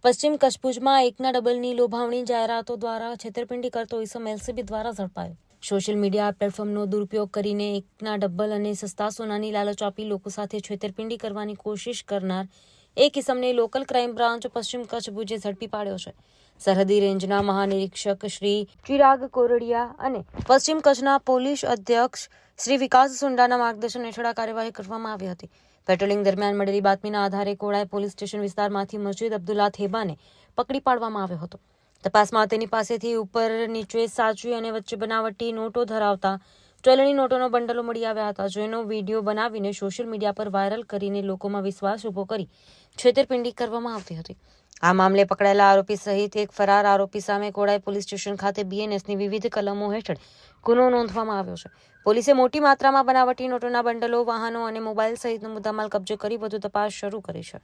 પશ્ચિમ કચ્છ ભુજમાં એકના ડબલની લોભાવણી જાહેરાતો દ્વારા છેતરપિંડી કરતો ઇસમ એલસીબી દ્વારા ઝડપાયો। સોશિયલ મીડિયા પ્લેટફોર્મનો દુરુપયોગ કરીને એકના ડબલ અને સસ્તા સોનાની લાલચ આપી લોકો સાથે છેતરપિંડી કરવાની કોશિશ કરનાર એક ઇસમને લોકલ ક્રાઇમ બ્રાન્ચ પશ્ચિમ કચ્છ ભુજે ઝડપી પાડ્યો છે। સરહદી રેન્જના મહાનિરીક્ષક શ્રી ચિરાગ કોરડિયા અને પશ્ચિમ કચ્છના પોલીસ અધ્યક્ષ શ્રી વિકાસ સુંડાના માર્ગદર્શન હેઠળ આ કાર્યવાહી કરવામાં આવી હતી। પેટ્રોલિંગ દરમિયાન મળેલી બાતમીના આધારે કોળાઈ પોલીસ સ્ટેશન વિસ્તારમાંથી મસ્જિદ અબ્દુલ્લા થેબાને પકડી પાડવામાં આવ્યો હતો। તપાસમાં તેની પાસેથી ઉપર નીચે સાચવી અને વચ્ચે બનાવટી નોટો ધરાવતા ચલણી નોટોનો બંડલો મળી આવ્યા હતા, જેનો વિડીયો બનાવીને સોશિયલ મીડિયા પર વાયરલ કરીને લોકોમાં વિશ્વાસ ઉભો કરી છેતરપિંડી કરવામાં આવતી હતી। આ મામલે પકડાયેલા આરોપી સહિત એક ફરાર આરોપી સામે કોળાઈ પોલીસ સ્ટેશન ખાતે બીએનએસની વિવિધ કલમો હેઠળ ગુનો નોંધવામાં આવ્યો છે। પોલીસે મોટી માત્રામાં બનાવટી નોટોના બંડલો, વાહનો અને મોબાઈલ સહિતનો મુદ્દામાલ કબજે કરી વધુ તપાસ શરૂ કરી છે।